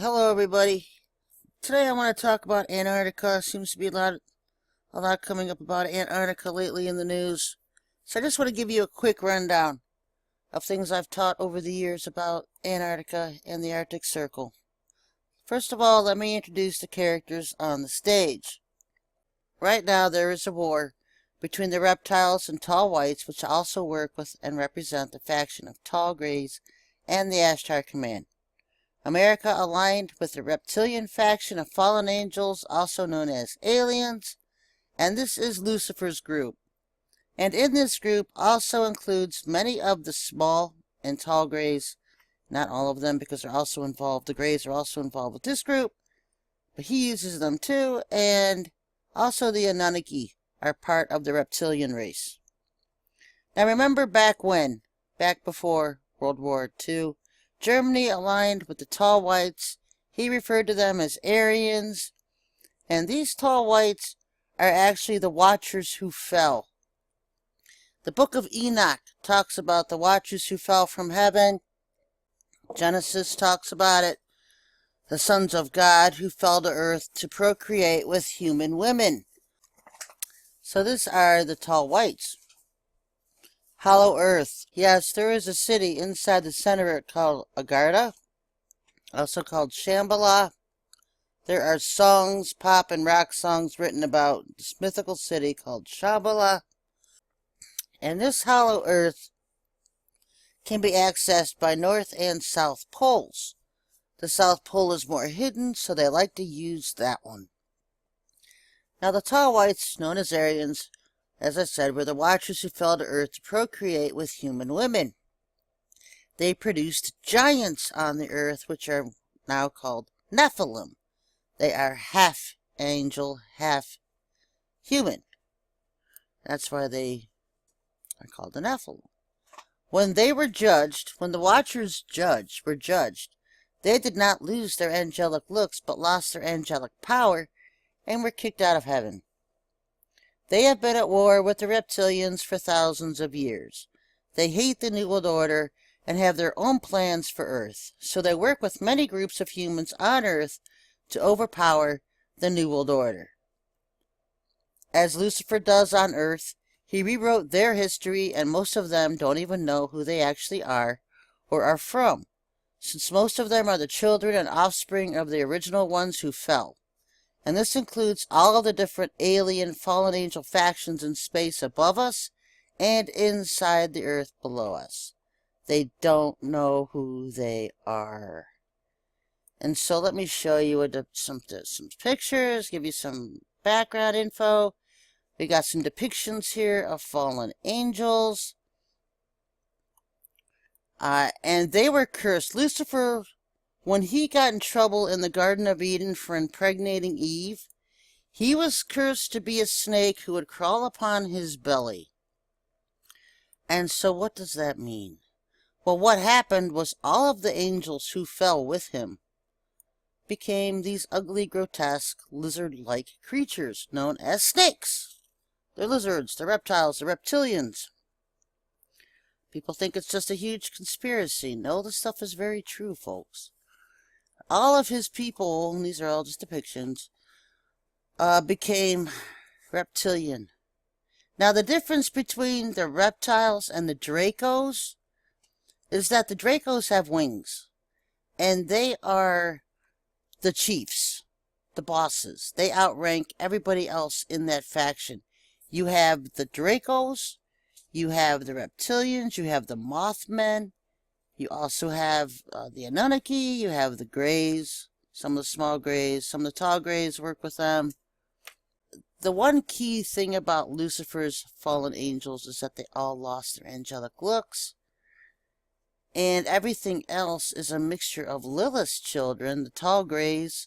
Hello, everybody. Today I want to talk about Antarctica. Seems to be a lot coming up about Antarctica lately in the news. So I just want to give you a quick rundown of things I've taught over the years about Antarctica and the Arctic Circle. First of all, let me introduce the characters on the stage. Right now there is a war between the reptiles and tall whites, which also work with and represent the faction of tall grays and the Ashtar Command. America aligned with the reptilian faction of fallen angels, also known as aliens, and this is Lucifer's group. And in this group also includes many of the small and tall grays, not all of them because they're also involved, the grays are also involved with this group, but he uses them too, and also the Anunnaki are part of the reptilian race. Now remember back before World War II, Germany aligned with the tall whites. He referred to them as Aryans. And these tall whites are actually the watchers who fell. The book of Enoch talks about the watchers who fell from heaven. Genesis talks about it. The sons of God who fell to earth to procreate with human women. So these are the tall whites. Hollow Earth. Yes, there is a city inside the center of it called Agartha, also called Shambhala. There are songs, pop and rock songs written about this mythical city called Shambhala. And this Hollow Earth can be accessed by North and South poles. The South Pole is more hidden, so they like to use that one. Now the tall whites, known as Aryans, as I said, were the watchers who fell to earth to procreate with human women. They produced giants on the earth, which are now called Nephilim. They are half angel, half human. That's why they are called the Nephilim. When they were judged, when the watchers were judged, they did not lose their angelic looks, but lost their angelic power and were kicked out of heaven. They have been at war with the reptilians for thousands of years. They hate the New World Order and have their own plans for Earth, so they work with many groups of humans on Earth to overpower the New World Order. As Lucifer does on Earth, he rewrote their history, and most of them don't even know who they actually are or are from, since most of them are the children and offspring of the original ones who fell. And this includes all of the different alien fallen angel factions in space above us and inside the earth below us. They don't know who they are. And so let me show you some pictures, give you some background info. We got some depictions here of fallen angels. And they were cursed. Lucifer, when he got in trouble in the Garden of Eden for impregnating Eve, he was cursed to be a snake who would crawl upon his belly. And so what does that mean? Well, what happened was all of the angels who fell with him became these ugly, grotesque, lizard-like creatures known as snakes. They're lizards, they're reptiles, they're reptilians. People think it's just a huge conspiracy. No, this stuff is very true, folks. All of his people, and these are all just depictions, became reptilian. Now, the difference between the reptiles and the Dracos is that the Dracos have wings, and they are the chiefs, the bosses. They outrank everybody else in that faction. You have the Dracos, you have the reptilians, you have the Mothmen, you also have the Anunnaki, you have the Greys, some of the small Greys, some of the tall Greys work with them. The one key thing about Lucifer's fallen angels is that they all lost their angelic looks. And everything else is a mixture of Lilith's children. The tall Greys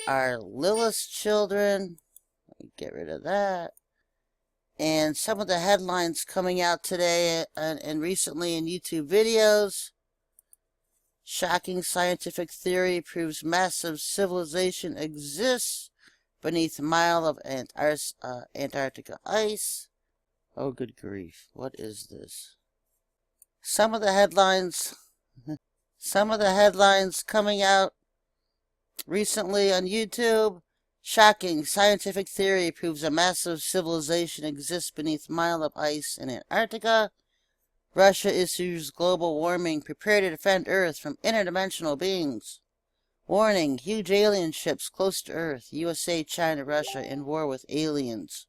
are Lilith's children. Let me get rid of that. And some of the headlines coming out today and recently in YouTube videos. Shocking scientific theory proves massive civilization exists beneath a mile of Antarctica ice. Oh, good grief. What is this? Some of the headlines coming out recently on YouTube. Shocking scientific theory proves a massive civilization exists beneath mile of ice in Antarctica. Russia issues global warming. Prepare to defend Earth from interdimensional beings. Warning, huge alien ships close to Earth. USA, China, Russia in war with aliens.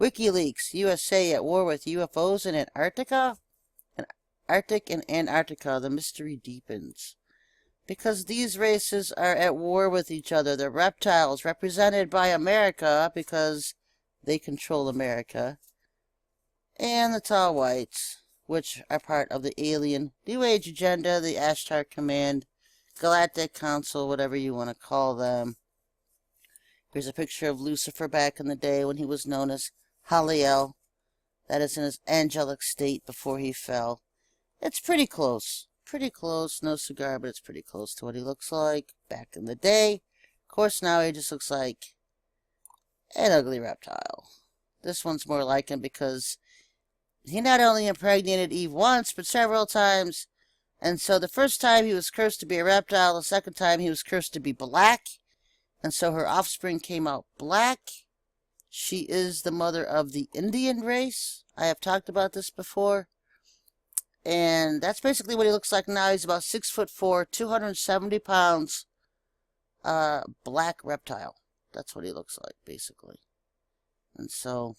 WikiLeaks, USA at war with UFOs in Antarctica? Arctic and Antarctica, the mystery deepens. Because these races are at war with each other. The reptiles, represented by America, because they control America. And the tall whites, which are part of the alien New Age agenda, the Ashtar Command, Galactic Council, whatever you want to call them. Here's a picture of Lucifer back in the day when he was known as Haliel. That is in his angelic state before he fell. It's pretty close. Pretty close. No cigar, but it's pretty close to what he looks like back in the day. Of course, now he just looks like an ugly reptile. This one's more like him because he not only impregnated Eve once, but several times. And so the first time he was cursed to be a reptile, the second time he was cursed to be black. And so her offspring came out black. She is the mother of the Indian race. I have talked about this before. And that's basically what he looks like now. He's about 6'4", 270 pounds. Black reptile. That's what he looks like, basically. And so,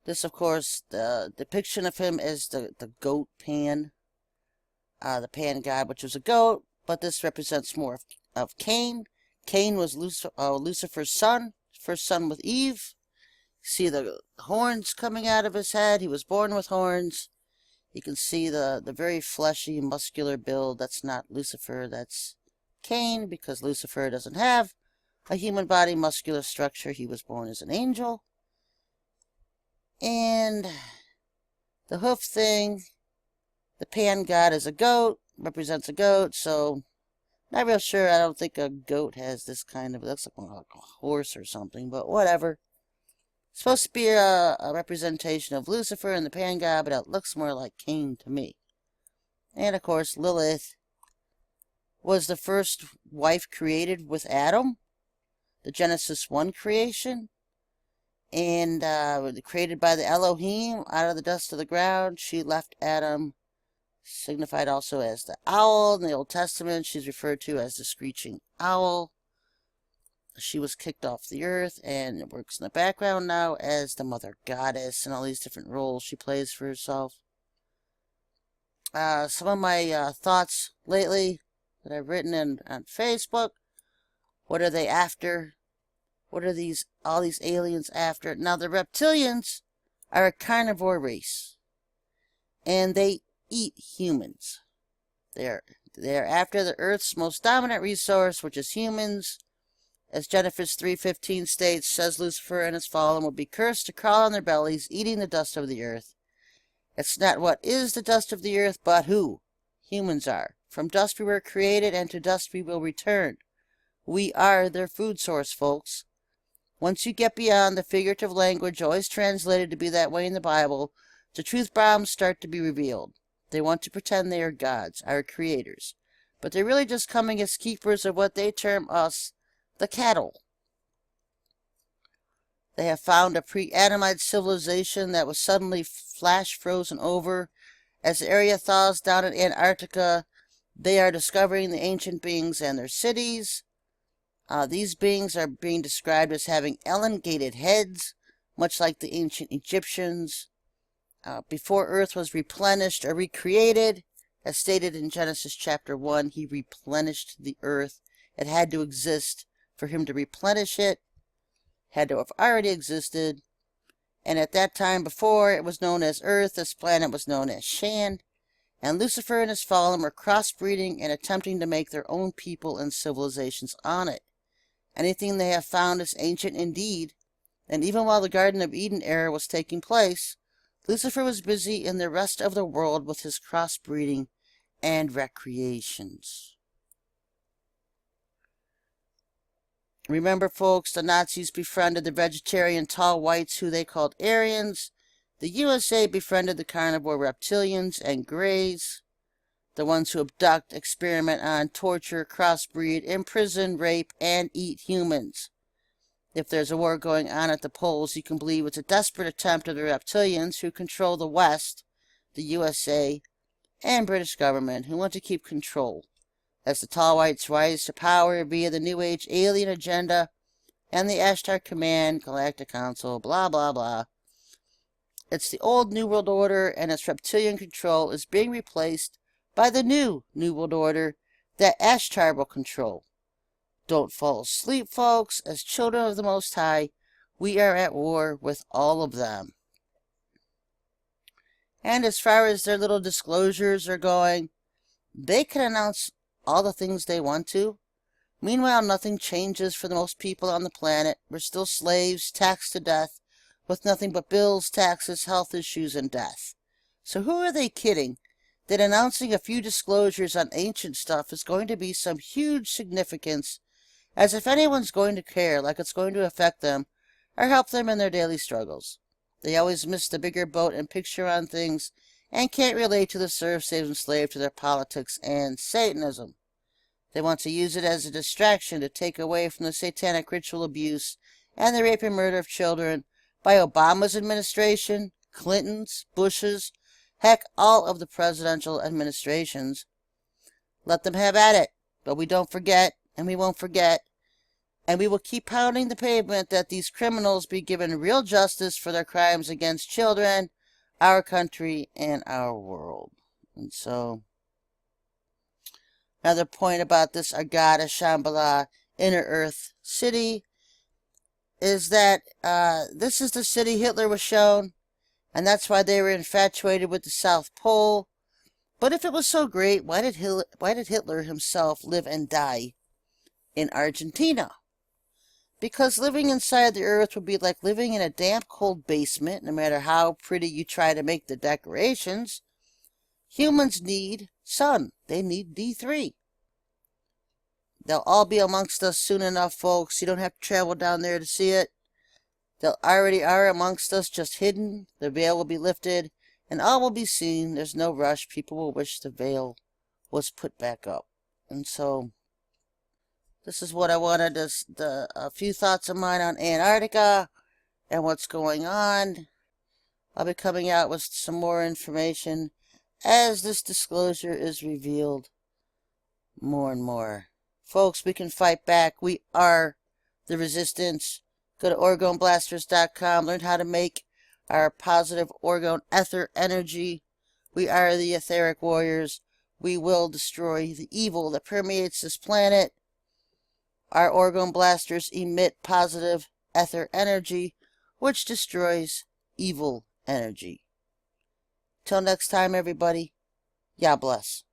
this, of course, the depiction of him is the goat Pan. The Pan god, which was a goat. But this represents more of Cain. Cain was Lucifer's son. First son with Eve. See the horns coming out of his head. He was born with horns. You can see the very fleshy, muscular build. That's not Lucifer, that's Cain, because Lucifer doesn't have a human body muscular structure. He was born as an angel. And the hoof thing, the Pan god is a goat, represents a goat, so not real sure. I don't think a goat has this kind of, it looks like a horse or something, but whatever. Supposed to be a representation of Lucifer and the Pan god, but it looks more like Cain to me. And of course, Lilith was the first wife created with Adam, the Genesis 1 creation, and created by the Elohim out of the dust of the ground. She left Adam, signified also as the owl. In the Old Testament, she's referred to as the screeching owl. She was kicked off the earth and works in the background now as the mother goddess and all these different roles she plays for herself. Some of my thoughts lately that I've written on Facebook. What are they after? What are all these aliens after? Now, the reptilians are a carnivore race, and they eat humans. They're after the Earth's most dominant resource, which is humans. As Genesis 3:15 states, says Lucifer and his fallen will be cursed to crawl on their bellies, eating the dust of the earth. It's not what is the dust of the earth, but who humans are. From dust we were created, and to dust we will return. We are their food source, folks. Once you get beyond the figurative language always translated to be that way in the Bible, the truth bombs start to be revealed. They want to pretend they are gods, our creators. But they're really just coming as keepers of what they term us, the cattle. They have found a pre-Adamite civilization that was suddenly flash frozen over. As the area thaws down in Antarctica, they are discovering the ancient beings and their cities. These beings are being described as having elongated heads, much like the ancient Egyptians. Before Earth was replenished or recreated, as stated in Genesis chapter 1, he replenished the earth. It had to exist for him to replenish it, had to have already existed. And at that time, before it was known as Earth, this planet was known as Shan. And Lucifer and his fallen were crossbreeding and attempting to make their own people and civilizations on it. Anything they have found is ancient indeed. And even while the Garden of Eden era was taking place, Lucifer was busy in the rest of the world with his crossbreeding and recreations. Remember, folks, the Nazis befriended the vegetarian tall whites who they called Aryans. The USA befriended the carnivore reptilians and greys. the ones who abduct, experiment on, torture, crossbreed, imprison, rape, and eat humans. If there's a war going on at the poles, you can believe it's a desperate attempt of the reptilians who control the West, the USA, and British government, who want to keep control, as the tall whites rise to power via the New Age alien agenda and the Ashtar Command, Galactic Council, blah blah blah. It's the old New World Order, and its reptilian control is being replaced by the new New World Order that Ashtar will control. Don't fall asleep, folks. As children of the Most High, we are at war with all of them. And as far as their little disclosures are going, they can announce all the things they want to. Meanwhile, nothing changes for the most people on the planet. We're still slaves, taxed to death, with nothing but bills, taxes, health issues, and death. So who are they kidding that announcing a few disclosures on ancient stuff is going to be some huge significance, as if anyone's going to care, like it's going to affect them or help them in their daily struggles? They always miss the bigger boat and picture on things and can't relate to the serf, slave, and slave, to their politics and Satanism. They want to use it as a distraction to take away from the satanic ritual abuse and the rape and murder of children by Obama's administration, Clinton's, Bush's, heck, all of the presidential administrations. Let them have at it, but we don't forget, and we won't forget, and we will keep pounding the pavement that these criminals be given real justice for their crimes against children, our country, and our world. And so, another point about this Agada Shambhala Inner Earth city is that this is the city Hitler was shown, and that's why they were infatuated with the South Pole. But if it was so great, why did Hitler himself live and die in Argentina? Because living inside the earth would be like living in a damp, cold basement, no matter how pretty you try to make the decorations. Humans need sun. They need D3. They'll all be amongst us soon enough, folks. You don't have to travel down there to see it. They already are amongst us, just hidden. The veil will be lifted, and all will be seen. There's no rush. People will wish the veil was put back up. And so, this is what I wanted, a few thoughts of mine on Antarctica and what's going on. I'll be coming out with some more information as this disclosure is revealed more and more. Folks, we can fight back. We are the resistance. Go to OrgoneBlasters.com. Learn how to make our positive orgone ether energy. We are the etheric warriors. We will destroy the evil that permeates this planet. Our orgone blasters emit positive ether energy, which destroys evil energy. Till next time, everybody, Yah bless.